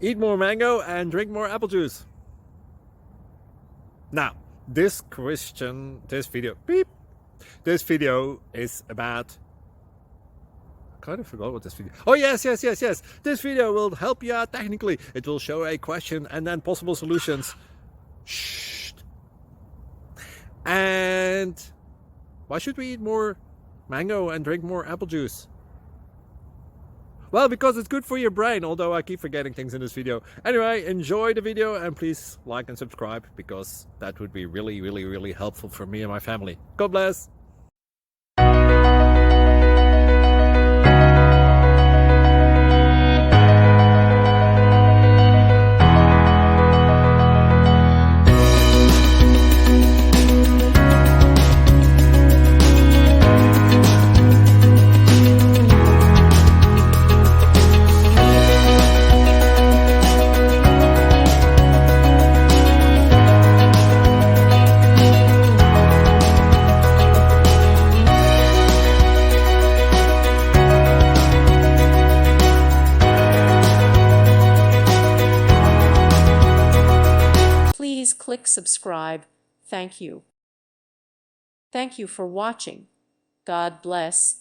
Eat more mango and drink more apple juice. Now, this video is about, I kind of forgot what this video. Oh, yes. This video will help you out technically. It will show a question and then possible solutions. Shh. And why should we eat more mango and drink more apple juice? Well, because it's good for your brain, although I keep forgetting things in this video. Anyway, enjoy the video and please like and subscribe, because that would be really helpful for me and my family. God bless! Please click subscribe. Thank you. Thank you for watching. God bless.